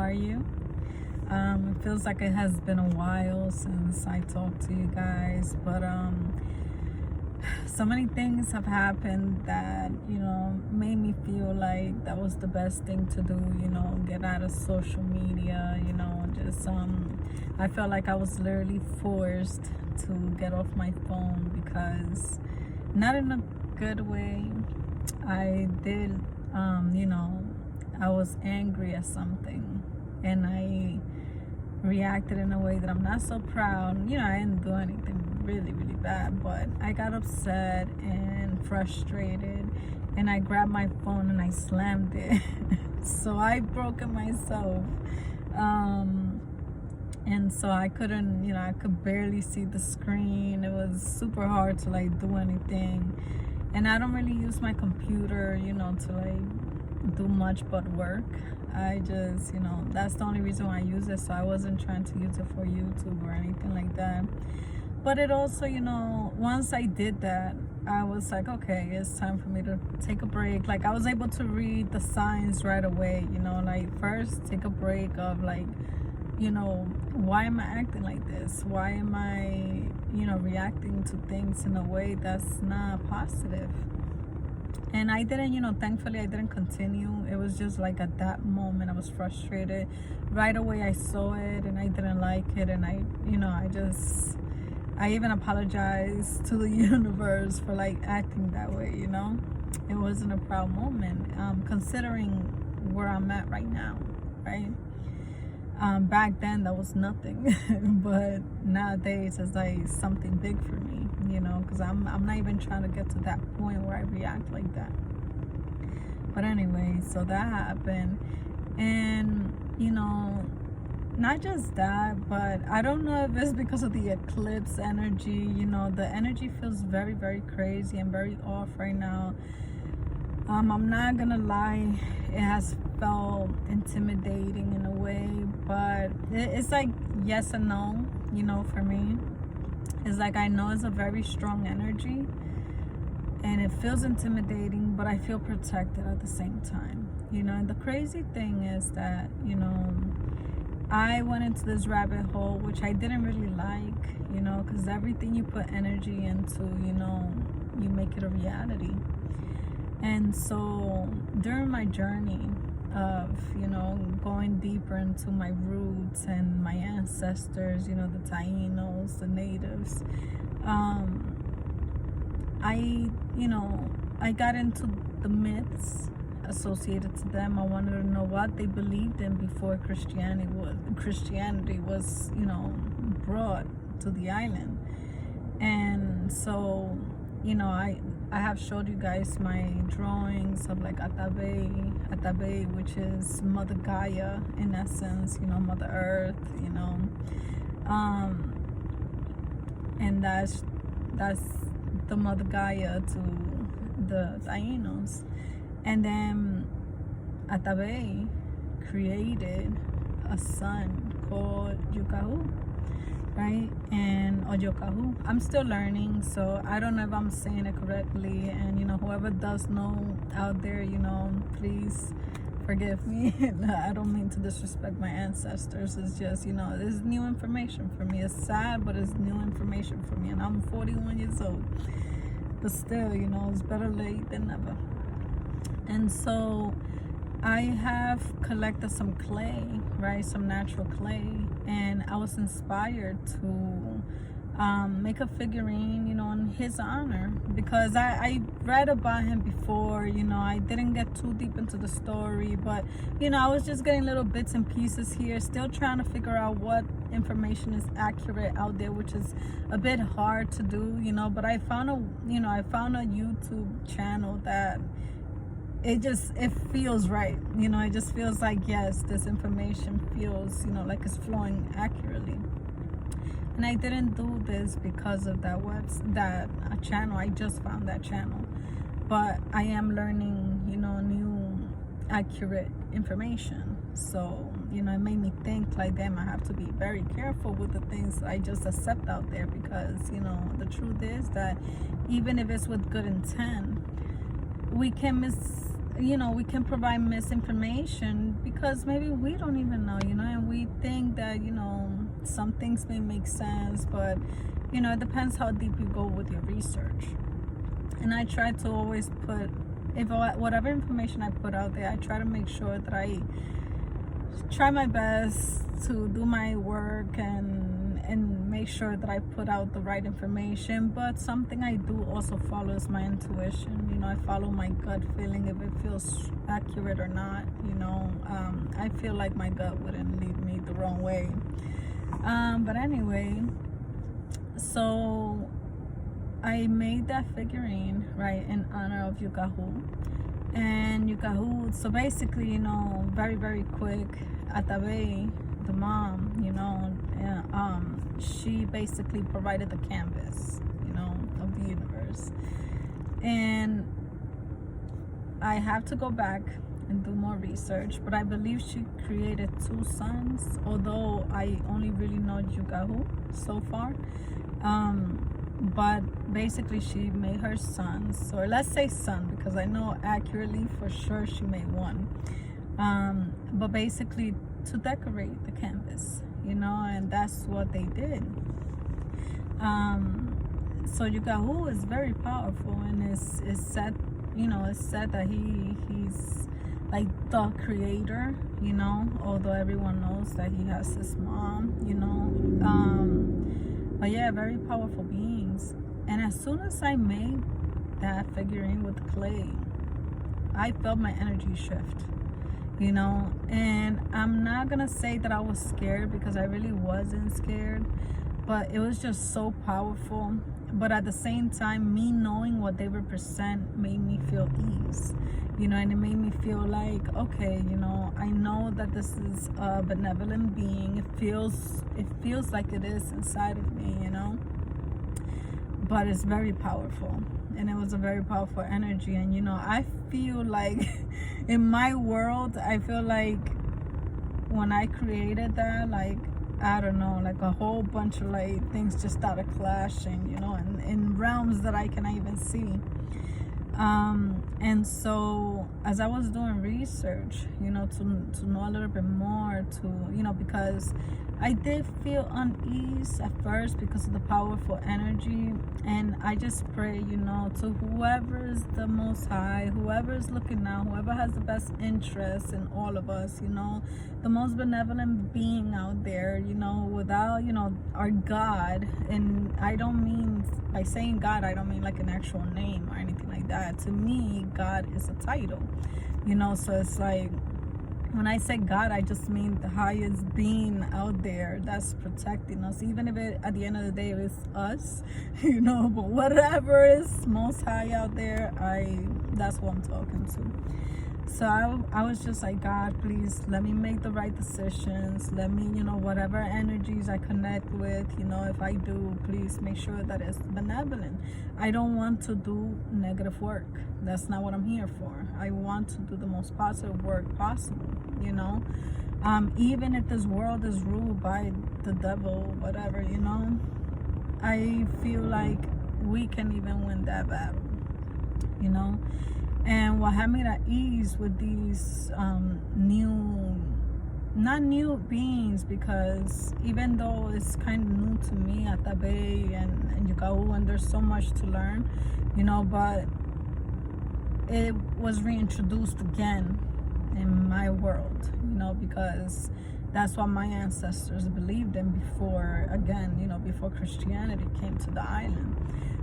are you? It feels like it has been a while since I talked to you guys, but so many things have happened that, made me feel like that was the best thing to do, get out of social media, just I felt like I was literally forced to get off my phone because, not in a good way. I did, I was angry at something and I reacted in a way that I'm not so proud. I didn't do anything really, really bad, but I got upset and frustrated and I grabbed my phone and I slammed it. So I broke it myself. And so I couldn't, I could barely see the screen. It was super hard to like do anything. And I don't really use my computer, to like do much but work. I just, that's the only reason why I use it. So I wasn't trying to use it for YouTube or anything like that. But it also, once I did that, I was like, okay, it's time for me to take a break. Like I was able to read the signs right away, like first take a break of like, why am I acting like this? Why am I, reacting to things in a way that's not positive? And I didn't, thankfully I didn't continue. It was just like at that moment I was frustrated. Right away I saw it and I didn't like it. And I even apologized to the universe for like acting that way, It wasn't a proud moment, considering where I'm at right now, right? Back then that was nothing, but nowadays it's like something big for me, because I'm not even trying to get to that point where I react like that. But anyway, so that happened, and not just that, but I don't know if it's because of the eclipse energy. The energy feels very, very crazy and very off right now. I'm not gonna lie, it has felt intimidating in a way, but it's like yes and no, for me. It's like I know it's a very strong energy and it feels intimidating, but I feel protected at the same time. And the crazy thing is that, I went into this rabbit hole, which I didn't really like, because everything you put energy into, you make it a reality. And so during my journey of, going deeper into my roots and my ancestors, the Taínos, the natives, I got into the myths associated to them. I wanted to know what they believed in before Christianity was, brought to the island. And so, I have showed you guys my drawings of like Atabe, which is Mother Gaia in essence, Mother Earth, and that's the Mother Gaia to the Taínos. And then Atabe created a son called Yukahu, right? And Ojokahu. I'm still learning, so I don't know if I'm saying it correctly. And whoever does know out there, please forgive me. I don't mean to disrespect my ancestors. It's just, this is new information for me. It's sad, but it's new information for me. And I'm 41 years old. But still, it's better late than never. And so I have collected some clay, right? Some natural clay. And I was inspired to make a figurine, in his honor. Because I read about him before, I didn't get too deep into the story. But, I was just getting little bits and pieces here. Still trying to figure out what information is accurate out there, which is a bit hard to do, But I found a YouTube channel that it feels right, it just feels like, yes, this information feels, like it's flowing accurately. And I didn't do this because of that channel. I just found that channel, but I am learning, new accurate information. So, it made me think like, damn, I have to be very careful with the things I just accept out there, because, the truth is that even if it's with good intent, we can we can provide misinformation because maybe we don't even know, and we think that, some things may make sense, but, it depends how deep you go with your research. And I try to always put, whatever information I put out there, I try to make sure that I try my best to do my work and make sure that I put out the right information. But something I do also follow is my intuition. I follow my gut feeling, if it feels accurate or not. I feel like my gut wouldn't lead me the wrong way. But anyway, so I made that figurine, right, in honor of Yukahu. And Yukahu, so basically, very, very quick, Atabe, the mom, she basically provided the canvas, of the universe. And I have to go back and do more research, but I believe she created 2 sons, although I only really know Yukahu so far. But basically she made her sons, or let's say son, because I know accurately for sure she made 1. But basically to decorate the canvas, and that's what they did. So Yukahu is very powerful, and it's said, it's said that he's like the creator, although everyone knows that he has his mom, but yeah, very powerful beings. And as soon as I made that figurine with clay, I felt my energy shift, and I'm not gonna say that I was scared, because I really wasn't scared, but it was just so powerful. But at the same time, me knowing what they represent made me feel ease, and it made me feel like, okay, I know that this is a benevolent being. It feels like it is inside of me, but it's very powerful. And it was a very powerful energy. And I feel like in my world, I feel like when I created that, like, I don't know, like a whole bunch of like things just started clashing, in realms that I cannot even see. And so as I was doing research, to know a little bit more, because I did feel unease at first because of the powerful energy. And I just pray, to whoever is the Most High, whoever is looking out, whoever has the best interest in all of us, the most benevolent being out there, without, our God. And I don't mean, by saying God, I don't mean like an actual name or anything like that. To me, God is a title, so it's like, when I say God, I just mean the highest being out there that's protecting us, even if it, at the end of the day, it's us, but whatever is Most High out there, that's what I'm talking to. So I was just like, God, please let me make the right decisions. Let me, whatever energies I connect with, if I do, please make sure that it's benevolent. I don't want to do negative work. That's not what I'm here for. I want to do the most positive work possible, even if this world is ruled by the devil, whatever, I feel like we can even win that battle, And what had me at ease with these not new beings, because even though it's kind of new to me, Atabe and Yukahu, and there's so much to learn, but it was reintroduced again in my world, because that's what my ancestors believed in before, again, before Christianity came to the island.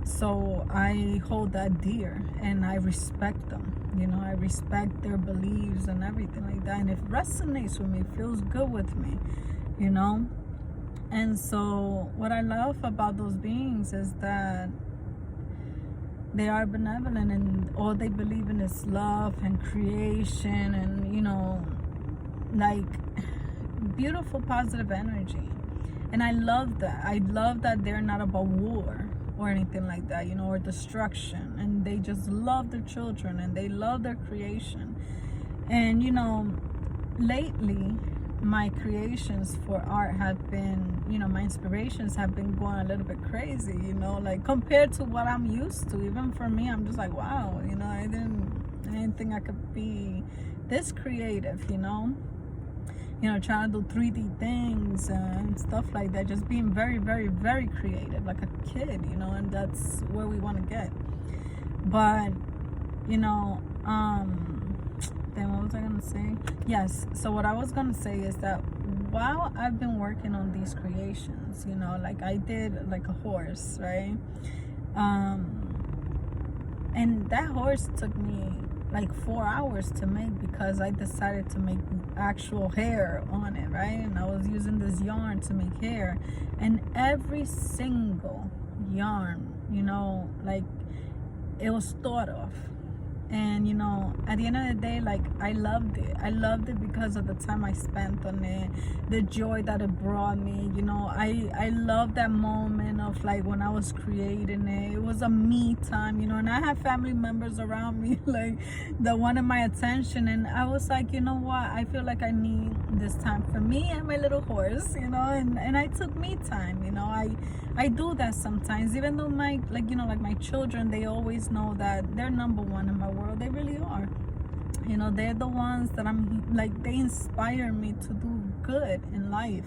So I hold that dear, and I respect them. I respect their beliefs and everything like that. And if it resonates with me, feels good with me, And so what I love about those beings is that they are benevolent, and all they believe in is love and creation, and like beautiful positive energy. And I love that they're not about war or anything like that, or destruction, and they just love their children and they love their creation. And lately my creations for art have been, my inspirations have been going a little bit crazy, like compared to what I'm used to. Even for me, I'm just like, wow, I didn't think I could be this creative, trying to do 3D things and stuff like that, just being very, very, very creative like a kid, and that's where we want to get. But then what was I gonna say? Yes, so what I was gonna say is that while I've been working on these creations, like I did like a horse, right? And that horse took me like 4 hours to make, because I decided to make actual hair on it, right? And I was using this yarn to make hair, and every single yarn, like it was thought of. And at the end of the day, like I loved it because of the time I spent on it, the joy that it brought me. I love that moment of like when I was creating it. It was a me time, and I have family members around me like that wanted my attention, and I was like, you know what, I feel like I need this time for me and my little horse, and I took me time. I do that sometimes, even though my my children, they always know that they're number one in my world. They really are. They're the ones that I'm like, they inspire me to do good in life.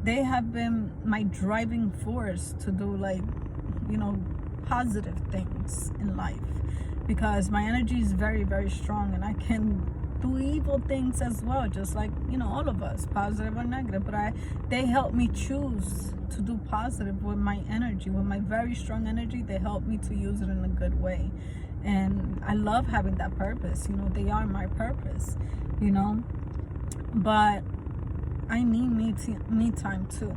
They have been my driving force to do like positive things in life, because my energy is very, very strong, and I can do evil things as well, just like all of us, positive or negative. But they help me choose to do positive with my energy, with my very strong energy. They help me to use it in a good way, and I love having that purpose. They are my purpose. But I need me time too.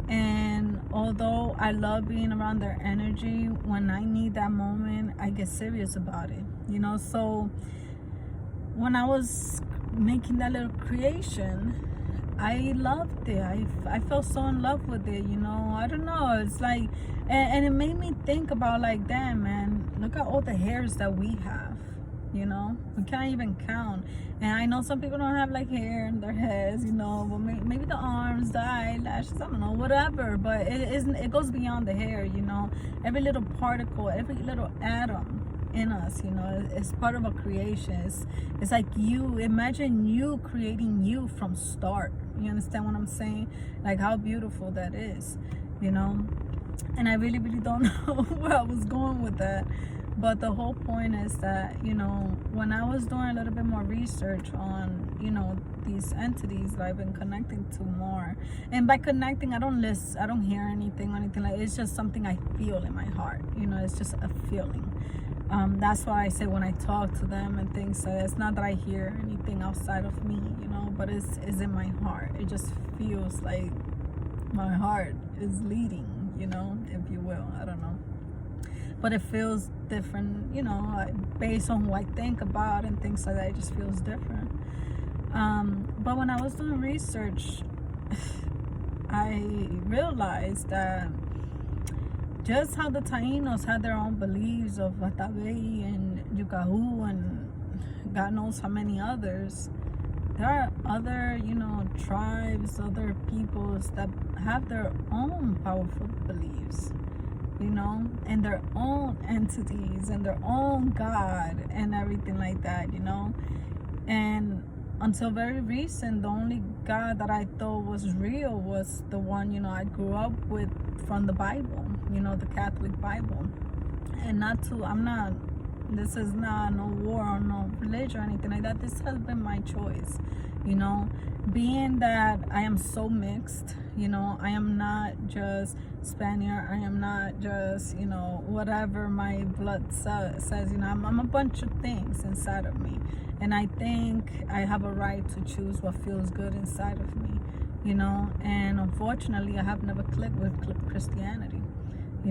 And although I love being around their energy, when I need that moment, I get serious about it. So when I was making that little creation, I loved it. I felt so in love with it. I don't know. It's like, and it made me think about like, damn, man, look at all the hairs that we have. We can't even count. And I know some people don't have like hair in their heads, but maybe the arms, the eyelashes, I don't know, whatever. But it goes beyond the hair. Every little particle, every little atom in us, it's part of a creation. It's like imagine you creating you from start. You understand what I'm saying? Like how beautiful that is. And I really, really don't know where I was going with that. But the whole point is that, when I was doing a little bit more research on, these entities that I've been connecting to more, and by connecting, I don't hear anything or anything like, it's just something I feel in my heart. It's just a feeling. That's why I say when I talk to them and things, it's not that I hear anything outside of me, but it's in my heart. It just feels like my heart is leading, if you will. I don't know. But it feels different, based on who I think about and things like that. It just feels different. But when I was doing research, I realized that just how the Taínos had their own beliefs of Atabey and Yucahu and God knows how many others, there are other, tribes, other peoples that have their own powerful beliefs, and their own entities and their own God and everything like that, And until very recent, the only God that I thought was real was the one, I grew up with from the Bible, the Catholic Bible. And this is not no war or no religion or anything like that. This has been my choice, being that I am so mixed, I am not just Spaniard, I am not just, whatever my blood says, I'm a bunch of things inside of me. And I think I have a right to choose what feels good inside of me, and unfortunately I have never clicked with Christianity.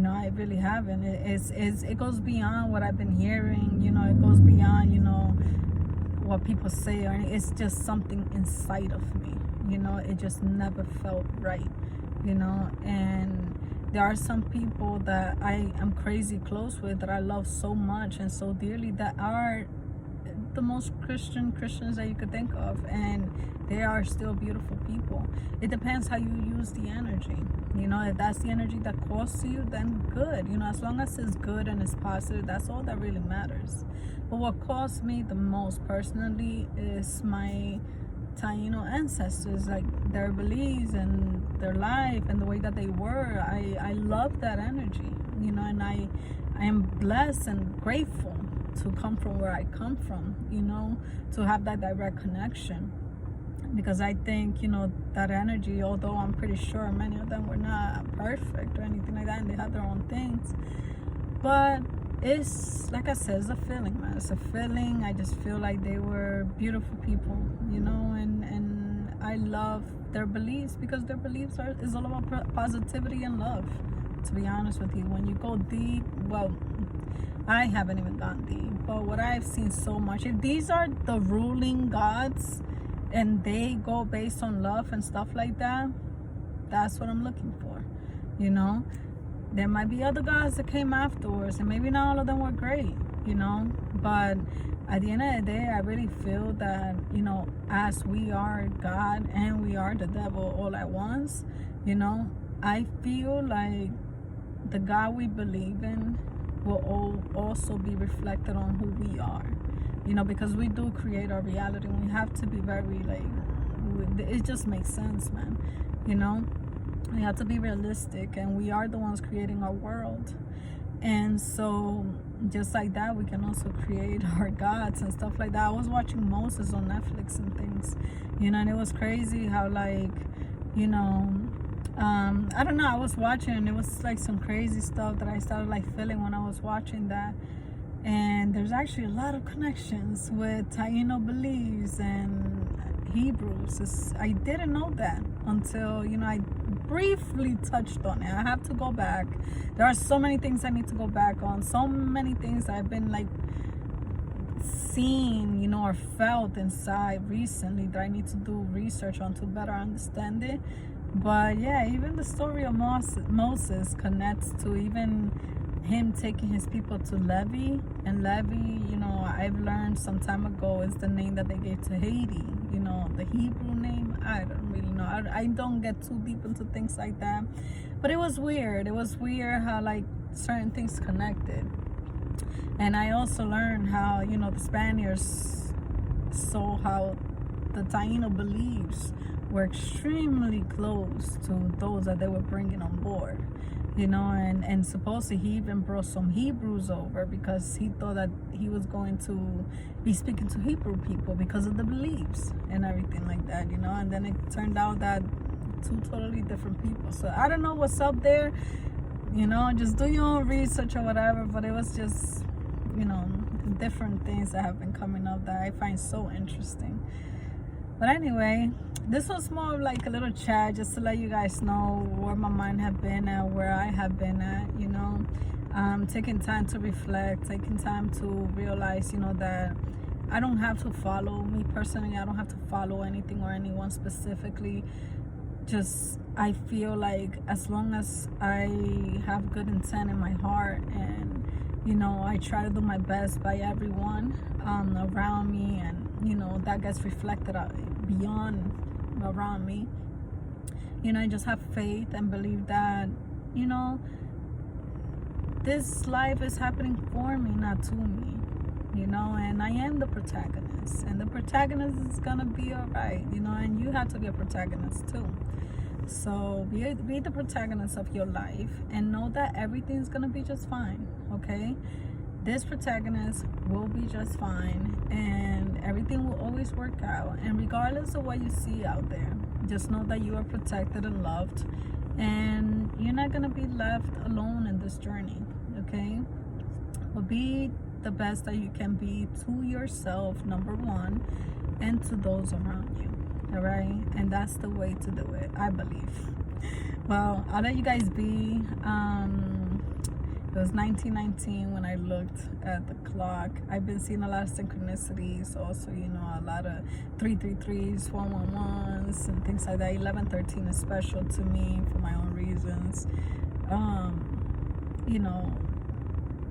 I really haven't. It goes beyond what I've been hearing, it goes beyond, what people say, or it's just something inside of me, it just never felt right, and there are some people that I am crazy close with, that I love so much and so dearly, that are the most Christians that you could think of, and they are still beautiful people. It depends how you use the energy. If that's the energy that calls to you, then good. As long as it's good and it's positive, that's all that really matters. But what calls me the most personally is my Taino ancestors, like their beliefs and their life and the way that they were. I love that energy, you know, and I am blessed and grateful to come from where I come from, you know, to have that direct connection. Because I think, you know, that energy, although I'm pretty sure many of them were not perfect or anything like that, and they had their own things, but it's like I said, it's a feeling, man. It's a feeling. I just feel like they were beautiful people, you know, and I love their beliefs, because their beliefs is all about positivity and love, to be honest with you. When you go deep, well, I haven't even gone deep, but what I've seen so much, if these are the ruling gods and they go based on love and stuff like that, that's what I'm looking for, you know. There might be other gods that came afterwards, and maybe not all of them were great, you know, but at the end of the day, I really feel that, you know, as we are God and we are the devil all at once, you know, I feel like the God we believe in will also be reflected on who we are, you know, because we do create our reality, and we have to be very, like, it just makes sense, man, you know. We have to be realistic, and we are the ones creating our world. And so just like that, we can also create our gods and stuff like that. I was watching Moses on Netflix and things, you know, and it was crazy how, like, you know, I don't know, I was watching, and it was like some crazy stuff that I started like feeling when I was watching that. And there's actually a lot of connections with Taino beliefs and Hebrews. I didn't know that until, you know, I briefly touched on it. I have to go back. There are so many things I need to go back on. So many things I've been like seen, you know, or felt inside recently that I need to do research on to better understand it. But yeah, even the story of Moses connects to even him taking his people to Levi. And Levi, you know, I've learned some time ago, is the name that they gave to Haiti, you know, the Hebrew name. I don't really know. I don't get too deep into things like that, but it was weird. It was weird how, like, certain things connected. And I also learned how, you know, the Spaniards saw how the Taino beliefs were extremely close to those that they were bringing on board, you know, and supposedly he even brought some Hebrews over because he thought that he was going to be speaking to Hebrew people because of the beliefs and everything like that, you know. And then it turned out that two totally different people. So I don't know what's up there, you know, just do your own research or whatever, but it was just, you know, different things that have been coming up that I find so interesting. But anyway, this was more of like a little chat just to let you guys know where my mind have been at, where I have been at, you know. Taking time to reflect, taking time to realize, you know, that I don't have to follow, me personally, I don't have to follow anything or anyone specifically. Just, I feel like as long as I have good intent in my heart, and, you know, I try to do my best by everyone around me, and, you know, that gets reflected out beyond around me, you know, I just have faith and believe that, you know, this life is happening for me, not to me, you know, and I am the protagonist, and the protagonist is gonna be all right, you know, and you have to be a protagonist too. So be the protagonist of your life, and know that everything's gonna be just fine, okay? This protagonist will be just fine, and everything will always work out. And regardless of what you see out there, just know that you are protected and loved, and you're not gonna be left alone in this journey, okay? But be the best that you can be to yourself, number one, and to those around you, all right? And that's the way to do it, I believe. Well, I'll let you guys be. It was 1919 when I looked at the clock. I've been seeing a lot of synchronicities, also, you know, a lot of 333s, 111s, and things like that. 1113 is special to me for my own reasons, you know.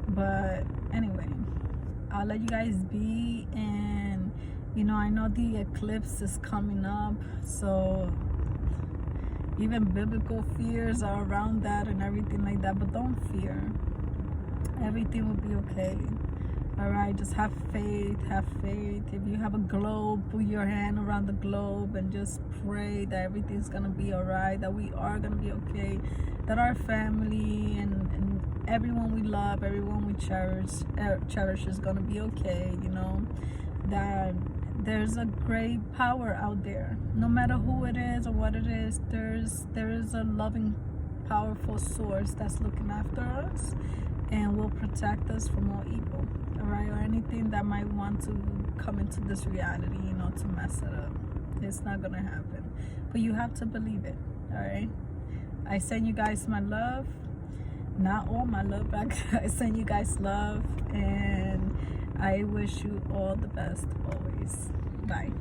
But anyway, I'll let you guys be, and, you know, I know the eclipse is coming up, so even biblical fears are around that and everything like that, but don't fear. Everything will be okay. All right, just have faith, have faith. If you have a globe, put your hand around the globe and just pray that everything's gonna be all right, that we are gonna be okay, that our family and everyone we love, everyone we cherish is gonna be okay, you know, that there's a great power out there. No matter who it is or what it is, there is a loving, powerful source that's looking after us and will protect us from all evil. All right, or anything that might want to come into this reality, you know, to mess it up. It's not gonna happen, but you have to believe it. All right, I send you guys my love, not all my love back. I send you guys love, and I wish you all the best always. Bye.